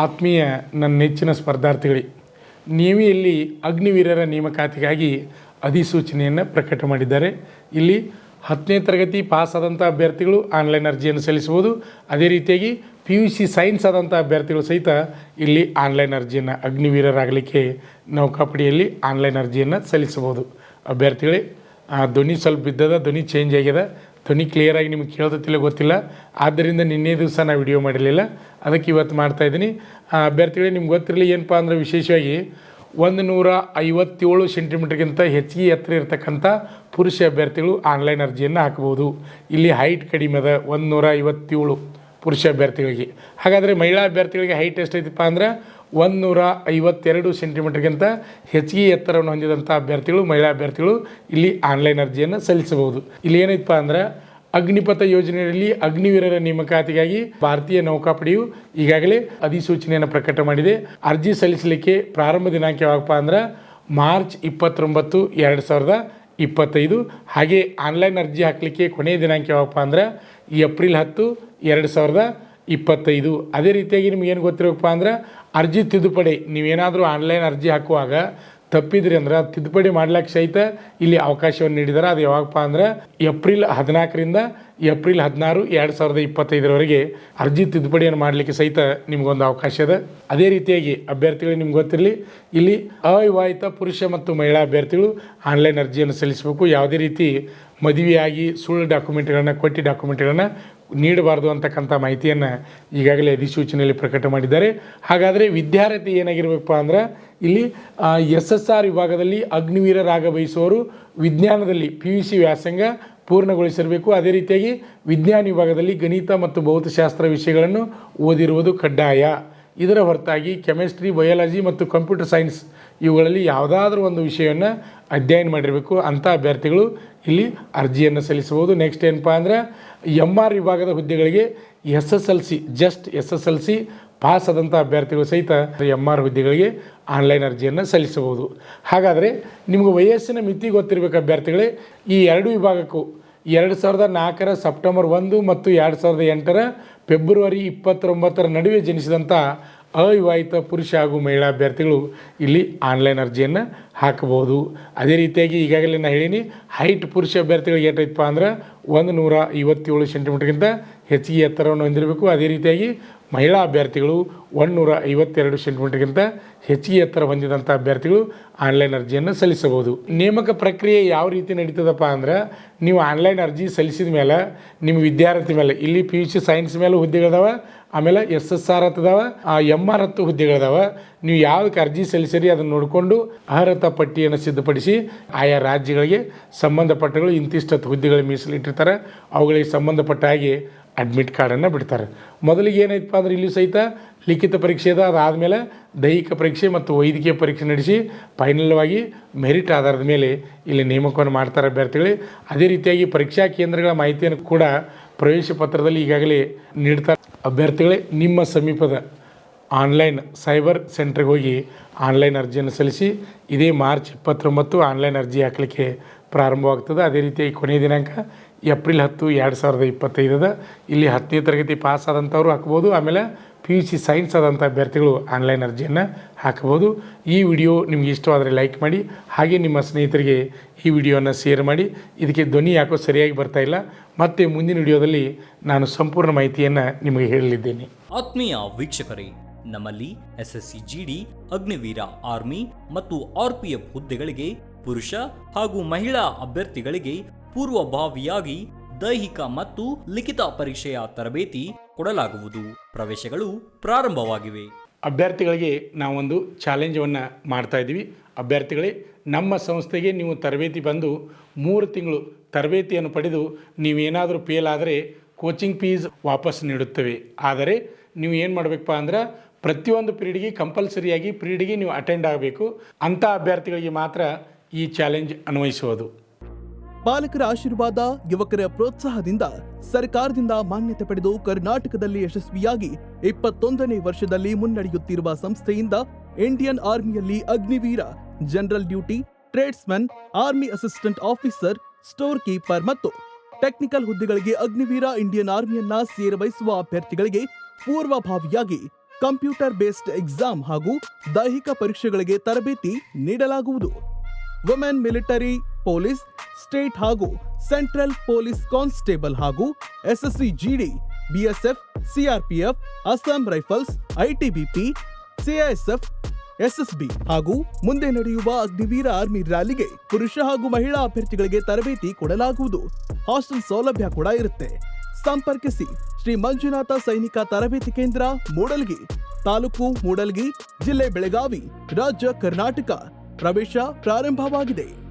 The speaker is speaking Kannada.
ಆತ್ಮೀಯ ನನ್ನ ನೆಚ್ಚಿನ ಸ್ಪರ್ಧಾರ್ಥಿಗಳಿಗೆ, ನೀವು ಇಲ್ಲಿ ಅಗ್ನಿವೀರರ ನೇಮಕಾತಿಗಾಗಿ ಅಧಿಸೂಚನೆಯನ್ನು ಪ್ರಕಟ ಮಾಡಿದ್ದಾರೆ. ಇಲ್ಲಿ 10ನೇ ತರಗತಿ ಪಾಸ್ ಆದಂಥ ಅಭ್ಯರ್ಥಿಗಳು ಆನ್ಲೈನ್ ಅರ್ಜಿಯನ್ನು ಸಲ್ಲಿಸಬಹುದು. ಅದೇ ರೀತಿಯಾಗಿ PUC ಸೈನ್ಸ್ ಆದಂಥ ಅಭ್ಯರ್ಥಿಗಳು ಸಹಿತ ಇಲ್ಲಿ ಆನ್ಲೈನ್ ಅರ್ಜಿಯನ್ನು ಅಗ್ನಿವೀರರಾಗಲಿಕ್ಕೆ ನೌಕಾಪಡೆಯಲ್ಲಿ ಆನ್ಲೈನ್ ಅರ್ಜಿಯನ್ನು ಸಲ್ಲಿಸಬಹುದು. ಅಭ್ಯರ್ಥಿಗಳೇ, ಧ್ವನಿ ಸ್ವಲ್ಪ ಬಿದ್ದದ, ಧ್ವನಿ ಚೇಂಜ್ ಆಗ್ಯದ, ಧ್ವನಿ ಕ್ಲಿಯರಾಗಿ ನಿಮ್ಗೆ ಕೇಳ್ತಿಲ್ಲ ಗೊತ್ತಿಲ್ಲ. ಆದ್ದರಿಂದ ನಿನ್ನೆ ದಿವಸ ನಾನು ವಿಡಿಯೋ ಮಾಡಿರಲಿಲ್ಲ, ಅದಕ್ಕೆ ಇವತ್ತು ಮಾಡ್ತಾಯಿದ್ದೀನಿ. ಅಭ್ಯರ್ಥಿಗಳೇ, ನಿಮ್ಗೆ ಗೊತ್ತಿರಲಿ ಏನಪ್ಪ ಅಂದ್ರೆ ವಿಶೇಷವಾಗಿ 157 ಸೆಂಟಿಮೀಟರ್ಗಿಂತ ಹೆಚ್ಚಿಗೆ ಎತ್ತರ ಇರತಕ್ಕಂಥ ಪುರುಷ ಅಭ್ಯರ್ಥಿಗಳು ಆನ್ಲೈನ್ ಅರ್ಜಿಯನ್ನು ಹಾಕ್ಬೋದು. ಇಲ್ಲಿ ಹೈಟ್ ಕಡಿಮೆ ಅದ 157 ಪುರುಷ ಅಭ್ಯರ್ಥಿಗಳಿಗೆ. ಹಾಗಾದರೆ ಮಹಿಳಾ ಅಭ್ಯರ್ಥಿಗಳಿಗೆ ಹೈಟ್ ಎಷ್ಟೈತಪ್ಪ ಅಂದ್ರೆ 152 ಸೆಂಟಿಮೀಟರ್ಗಿಂತ ಹೆಚ್ಚಿಗೆ ಎತ್ತರವನ್ನು ಹೊಂದಿದಂಥ ಅಭ್ಯರ್ಥಿಗಳು, ಮಹಿಳಾ ಅಭ್ಯರ್ಥಿಗಳು ಇಲ್ಲಿ ಆನ್ಲೈನ್ ಅರ್ಜಿಯನ್ನು ಸಲ್ಲಿಸಬಹುದು. ಇಲ್ಲಿ ಏನೈತಪ್ಪ ಅಂದ್ರೆ ಅಗ್ನಿಪಥ ಯೋಜನೆಯಲ್ಲಿ ಅಗ್ನಿವೀರರ ನೇಮಕಾತಿಗಾಗಿ ಭಾರತೀಯ ನೌಕಾಪಡೆಯು ಈಗಾಗಲೇ ಅಧಿಸೂಚನೆಯನ್ನು ಪ್ರಕಟ ಮಾಡಿದೆ. ಅರ್ಜಿ ಸಲ್ಲಿಸಲಿಕ್ಕೆ ಪ್ರಾರಂಭ ದಿನಾಂಕ ಯಾವಾಗಪ್ಪ ಅಂದ್ರೆ ಮಾರ್ಚ್ 29, 2025. ಹಾಗೆ ಆನ್ಲೈನ್ ಅರ್ಜಿ ಹಾಕಲಿಕ್ಕೆ ಕೊನೆಯ ದಿನಾಂಕ ಯಾವಪ್ಪ ಅಂದ್ರೆ ಏಪ್ರಿಲ್ 10, 2025. ಅದೇ ರೀತಿಯಾಗಿ ನಿಮ್ಗೇನು ಗೊತ್ತಿರಬೇಕಪ್ಪ ಅಂದ್ರೆ ಅರ್ಜಿ ತಿದ್ದುಪಡಿ, ನೀವೇನಾದರೂ ಆನ್ಲೈನ್ ಅರ್ಜಿ ಹಾಕುವಾಗ ತಪ್ಪಿದ್ರಿ ಅಂದ್ರೆ ತಿದ್ದುಪಡಿ ಮಾಡ್ಲಿಕ್ಕೆ ಸಹಿತ ಇಲ್ಲಿ ಅವಕಾಶವನ್ನು ನೀಡಿದ್ದಾರೆ. ಅದು ಯಾವಾಗಪ್ಪ ಅಂದ್ರೆ ಏಪ್ರಿಲ್ 14ರಿಂದ ಏಪ್ರಿಲ್ 16, 2025ರವರೆಗೆ ಅರ್ಜಿ ತಿದ್ದುಪಡಿಯನ್ನು ಮಾಡಲಿಕ್ಕೆ ಸಹಿತ ನಿಮಗೊಂದು ಅವಕಾಶ ಇದೆ. ಅದೇ ರೀತಿಯಾಗಿ ಅಭ್ಯರ್ಥಿಗಳು ನಿಮ್ಗೆ ಗೊತ್ತಿರಲಿ, ಇಲ್ಲಿ ಅವಿವಾಹಿತ ಪುರುಷ ಮತ್ತು ಮಹಿಳಾ ಅಭ್ಯರ್ಥಿಗಳು ಆನ್ಲೈನ್ ಅರ್ಜಿಯನ್ನು ಸಲ್ಲಿಸಬೇಕು. ಯಾವುದೇ ರೀತಿ ಮದುವೆಯಾಗಿ ಸುಳ್ಳು ಡಾಕ್ಯುಮೆಂಟ್ಗಳನ್ನು ಕೊಟ್ಟು ಡಾಕ್ಯುಮೆಂಟ್ಗಳನ್ನು ನೀಡಬಾರ್ದು ಅಂತಕ್ಕಂಥ ಮಾಹಿತಿಯನ್ನು ಈಗಾಗಲೇ ಅಧಿಸೂಚನೆಯಲ್ಲಿ ಪ್ರಕಟ ಮಾಡಿದ್ದಾರೆ. ಹಾಗಾದರೆ ವಿದ್ಯಾರ್ಥಿ ಏನಾಗಿರಬೇಕಪ್ಪ ಅಂದ್ರೆ ಇಲ್ಲಿ SSR ವಿಭಾಗದಲ್ಲಿ ಅಗ್ನಿವೀರರಾಗ ಬಯಸುವವರು ವಿಜ್ಞಾನದಲ್ಲಿ PUC ವ್ಯಾಸಂಗ ಪೂರ್ಣಗೊಳಿಸಿರಬೇಕು. ಅದೇ ರೀತಿಯಾಗಿ ವಿಜ್ಞಾನ ವಿಭಾಗದಲ್ಲಿ ಗಣಿತ ಮತ್ತು ಭೌತಶಾಸ್ತ್ರ ವಿಷಯಗಳನ್ನು ಓದಿರುವುದು ಕಡ್ಡಾಯ. ಇದರ ಹೊರತಾಗಿ ಕೆಮಿಸ್ಟ್ರಿ, ಬಯಾಲಜಿ ಮತ್ತು ಕಂಪ್ಯೂಟರ್ ಸೈನ್ಸ್ ಇವುಗಳಲ್ಲಿ ಯಾವುದಾದ್ರೂ ಒಂದು ವಿಷಯವನ್ನು ಅಧ್ಯಯನ ಮಾಡಿರಬೇಕು. ಅಂಥ ಅಭ್ಯರ್ಥಿಗಳು ಇಲ್ಲಿ ಅರ್ಜಿಯನ್ನು ಸಲ್ಲಿಸಬಹುದು. ನೆಕ್ಸ್ಟ್ ಏನಪ್ಪ ಅಂದ್ರೆ MR ವಿಭಾಗದ ಹುದ್ದೆಗಳಿಗೆ SSLC ಪಾಸ್ ಆದಂಥ ಅಭ್ಯರ್ಥಿಗಳು ಸಹಿತ MR ಹುದ್ದೆಗಳಿಗೆ ಆನ್ಲೈನ್ ಅರ್ಜಿಯನ್ನು ಸಲ್ಲಿಸಬಹುದು. ಹಾಗಾದರೆ ನಿಮ್ಗೆ ವಯಸ್ಸಿನ ಮಿತಿ ಗೊತ್ತಿರಬೇಕು ಅಭ್ಯರ್ಥಿಗಳೇ. ಈ ಎರಡು ವಿಭಾಗಕ್ಕೂ 2004ರ ಸೆಪ್ಟೆಂಬರ್ 1 ಮತ್ತು 2008ರ ಫೆಬ್ರವರಿ 29ರ ನಡುವೆ ಜನಿಸಿದಂಥ ಅವಿವಾಹಿತ ಪುರುಷ ಹಾಗೂ ಮಹಿಳಾ ಅಭ್ಯರ್ಥಿಗಳು ಇಲ್ಲಿ ಆನ್ಲೈನ್ ಅರ್ಜಿಯನ್ನು ಹಾಕಬಹುದು. ಅದೇ ರೀತಿಯಾಗಿ ಈಗಾಗಲೇ ನಾನು ಹೇಳೀನಿ, ಹೈಟ್ ಪುರುಷ ಅಭ್ಯರ್ಥಿಗಳಿಗೆ ಏಟೈತಪ್ಪ ಅಂದ್ರೆ 157 ಸೆಂಟಿಮೀಟರ್ಗಿಂತ ಹೆಚ್ಚಿಗೆ ಎತ್ತರವನ್ನು ಹೊಂದಿರಬೇಕು. ಅದೇ ರೀತಿಯಾಗಿ ಮಹಿಳಾ ಅಭ್ಯರ್ಥಿಗಳು 152 ಸೆಂಟಿಮೀಟರ್ಗಿಂತ ಹೆಚ್ಚಿಗೆ ಎತ್ತರ ಹೊಂದಿದಂಥ ಅಭ್ಯರ್ಥಿಗಳು ಆನ್ಲೈನ್ ಅರ್ಜಿಯನ್ನು ಸಲ್ಲಿಸಬಹುದು. ನೇಮಕ ಪ್ರಕ್ರಿಯೆ ಯಾವ ರೀತಿ ನಡೀತದಪ್ಪ ಅಂದ್ರೆ, ನೀವು ಆನ್ಲೈನ್ ಅರ್ಜಿ ಸಲ್ಲಿಸಿದ ಮೇಲೆ ನಿಮ್ಮ ವಿದ್ಯಾರ್ಥಿ ಮೇಲೆ ಇಲ್ಲಿ PUC ಸೈನ್ಸ್ ಮೇಲೆ ಹುದ್ದೆಗಳಿದಾವೆ, ಆಮೇಲೆ SSR ಹತ್ತದಾವ, MR 10 ಹುದ್ದೆಗಳಿದಾವೆ. ನೀವು ಯಾವುದಕ್ಕೆ ಅರ್ಜಿ ಸಲ್ಲಿಸಿರಿ ಅದನ್ನು ನೋಡಿಕೊಂಡು ಅರ್ಹತಾ ಪಟ್ಟಿಯನ್ನು ಸಿದ್ಧಪಡಿಸಿ ಆಯಾ ರಾಜ್ಯಗಳಿಗೆ ಸಂಬಂಧಪಟ್ಟಗಳು ಇಂತಿಷ್ಟು ಹುದ್ದೆಗಳು ಮೀಸಲಿಟ್ಟಿರ್ತಾರೆ. ಅವುಗಳಿಗೆ ಸಂಬಂಧಪಟ್ಟ ಹಾಗೆ ಅಡ್ಮಿಟ್ ಕಾರ್ಡನ್ನು ಬಿಡ್ತಾರೆ. ಮೊದಲಿಗೆ ಏನಾಯ್ತಪ್ಪ ಅಂದ್ರೆ ಇಲ್ಲಿ ಸಹಿತ ಲಿಖಿತ ಪರೀಕ್ಷೆ ಇದೆ, ಅದಾದಮೇಲೆ ದೈಹಿಕ ಪರೀಕ್ಷೆ ಮತ್ತು ವೈದ್ಯಕೀಯ ಪರೀಕ್ಷೆ ನಡೆಸಿ ಫೈನಲ್ವಾಗಿ ಮೆರಿಟ್ ಆಧಾರದ ಮೇಲೆ ಇಲ್ಲಿ ನೇಮಕವನ್ನು ಮಾಡ್ತಾರೆ ಅಭ್ಯರ್ಥಿಗಳೇ. ಅದೇ ರೀತಿಯಾಗಿ ಪರೀಕ್ಷಾ ಕೇಂದ್ರಗಳ ಮಾಹಿತಿಯನ್ನು ಕೂಡ ಪ್ರವೇಶ ಪತ್ರದಲ್ಲಿ ಈಗಾಗಲೇ ನೀಡ್ತಾರೆ. ಅಭ್ಯರ್ಥಿಗಳೇ, ನಿಮ್ಮ ಸಮೀಪದ ಆನ್ಲೈನ್ ಸೈಬರ್ ಸೆಂಟ್ರಿಗೆ ಹೋಗಿ ಆನ್ಲೈನ್ ಅರ್ಜಿಯನ್ನು ಸಲ್ಲಿಸಿ. ಇದೇ ಮಾರ್ಚ್ 29 ಆನ್ಲೈನ್ ಅರ್ಜಿ ಹಾಕಲಿಕ್ಕೆ ಪ್ರಾರಂಭವಾಗ್ತದೆ. ಅದೇ ರೀತಿಯಾಗಿ ಕೊನೆಯ ದಿನಾಂಕ ಏಪ್ರಿಲ್ 10, 2025. ಇಲ್ಲಿ 10ನೇ ತರಗತಿ ಪಾಸ್ ಆದಂಥವ್ರು ಹಾಕ್ಬೋದು, ಆಮೇಲೆ PUC ಸೈನ್ಸ್ ಆದಂಥ ಅಭ್ಯರ್ಥಿಗಳು ಆನ್ಲೈನ್ ಅರ್ಜಿಯನ್ನು ಹಾಕಬಹುದು. ಈ ವಿಡಿಯೋ ನಿಮ್ಗೆ ಇಷ್ಟವಾದರೆ ಲೈಕ್ ಮಾಡಿ, ಹಾಗೆ ನಿಮ್ಮ ಸ್ನೇಹಿತರಿಗೆ ಈ ವಿಡಿಯೋನ ಶೇರ್ ಮಾಡಿ. ಇದಕ್ಕೆ ಧ್ವನಿ ಯಾಕೋ ಸರಿಯಾಗಿ ಬರ್ತಾಯಿಲ್ಲ, ಮತ್ತೆ ಮುಂದಿನ ವಿಡಿಯೋದಲ್ಲಿ ನಾನು ಸಂಪೂರ್ಣ ಮಾಹಿತಿಯನ್ನು ನಿಮಗೆ ಹೇಳಲಿದ್ದೇನೆ. ಆತ್ಮೀಯ ವೀಕ್ಷಕರೇ, ನಮ್ಮಲ್ಲಿ SSC GD, ಅಗ್ನಿವೀರ, ಆರ್ಮಿ ಮತ್ತು RPF ಹುದ್ದೆಗಳಿಗೆ ಪುರುಷ ಹಾಗೂ ಮಹಿಳಾ ಅಭ್ಯರ್ಥಿಗಳಿಗೆ ಪೂರ್ವಭಾವಿಯಾಗಿ ದೈಹಿಕ ಮತ್ತು ಲಿಖಿತ ಪರೀಕ್ಷೆಯ ತರಬೇತಿ ಕೊಡಲಾಗುವುದು. ಪ್ರವೇಶಗಳು ಪ್ರಾರಂಭವಾಗಿವೆ. ಅಭ್ಯರ್ಥಿಗಳಿಗೆ ನಾವೊಂದು ಚಾಲೆಂಜನ್ನು ಮಾಡ್ತಾ ಇದ್ದೀವಿ. ಅಭ್ಯರ್ಥಿಗಳೇ, ನಮ್ಮ ಸಂಸ್ಥೆಗೆ ನೀವು ತರಬೇತಿ ಬಂದು 3 ತಿಂಗಳು ತರಬೇತಿಯನ್ನು ಪಡೆದು ನೀವೇನಾದರೂ ಫೇಲ್ ಆದರೆ ಕೋಚಿಂಗ್ ಫೀಸ್ ವಾಪಸ್ ನೀಡುತ್ತೇವೆ. ಆದರೆ ನೀವು ಏನು ಮಾಡಬೇಕಪ್ಪ ಅಂದ್ರೆ ಪ್ರತಿಯೊಂದು ಪೀರಿಯಡ್ಗೆ ಕಂಪಲ್ಸರಿಯಾಗಿ ಪೀರಿಯಡ್ಗೆ ನೀವು ಅಟೆಂಡ್ ಆಗಬೇಕು. ಅಂಥ ಅಭ್ಯರ್ಥಿಗಳಿಗೆ ಮಾತ್ರ ಈ ಚಾಲೆಂಜ್ ಅನ್ವಯಿಸುವುದು. ಪಾಲಕರ ಆಶೀರ್ವಾದ, ಯುವಕರ ಪ್ರೋತ್ಸಾಹದಿಂದ ಸರ್ಕಾರದಿಂದ ಮಾನ್ಯತೆ ಪಡೆದು ಕರ್ನಾಟಕದಲ್ಲಿ ಯಶಸ್ವಿಯಾಗಿ 21ನೇ ವರ್ಷದಲ್ಲಿ ಮುನ್ನಡೆಯುತ್ತಿರುವ ಸಂಸ್ಥೆಯಿಂದ ಇಂಡಿಯನ್ ಆರ್ಮಿಯಲ್ಲಿ Agniveer, general duty, tradesman, army assistant officer, store keeper ಮತ್ತು ಟೆಕ್ನಿಕಲ್ ಹುದ್ದೆಗಳಿಗೆ ಅಗ್ನಿವೀರ ಇಂಡಿಯನ್ ಆರ್ಮಿಯನ್ನ ಸೇರಬಯಸುವ ಅಭ್ಯರ್ಥಿಗಳಿಗೆ ಪೂರ್ವಭಾವಿಯಾಗಿ ಕಂಪ್ಯೂಟರ್ ಬೇಸ್ಡ್ ಎಕ್ಸಾಮ್ ಹಾಗೂ ದೈಹಿಕ ಪರೀಕ್ಷೆಗಳಿಗೆ ತರಬೇತಿ ನೀಡಲಾಗುವುದು. ವುಮೆನ್ ಮಿಲಿಟರಿ ಪೊಲೀಸ್, ಸ್ಟೇಟ್ ಹಾಗೂ ಸೆಂಟ್ರಲ್ ಪೊಲೀಸ್ ಕಾನ್ಸ್ಟೇಬಲ್ ಹಾಗೂ SSC GD, BSF, CRPF, Assam Rifles, ITBP, CISF, SSB ಹಾಗೂ ಮುಂದೆ ನಡೆಯುವ ಅಗ್ನಿವೀರ ಆರ್ಮಿ ರ್ಯಾಲಿಗೆ ಪುರುಷ ಹಾಗೂ ಮಹಿಳಾ ಅಭ್ಯರ್ಥಿಗಳಿಗೆ ತರಬೇತಿ ಕೊಡಲಾಗುವುದು. ಹಾಸ್ಟೆಲ್ ಸೌಲಭ್ಯ ಕೂಡ ಇರುತ್ತೆ. ಸಂಪರ್ಕಿಸಿ ಶ್ರೀ ಮಂಜುನಾಥ ಸೈನಿಕ ತರಬೇತಿ ಕೇಂದ್ರ, ಮೂಡಲ್ಗಿ, ತಾಲೂಕು ಮೂಡಲ್ಗಿ, ಜಿಲ್ಲೆ ಬೆಳಗಾವಿ, ರಾಜ್ಯ ಕರ್ನಾಟಕ. ಪ್ರವೇಶ ಪ್ರಾರಂಭವಾಗಿದೆ.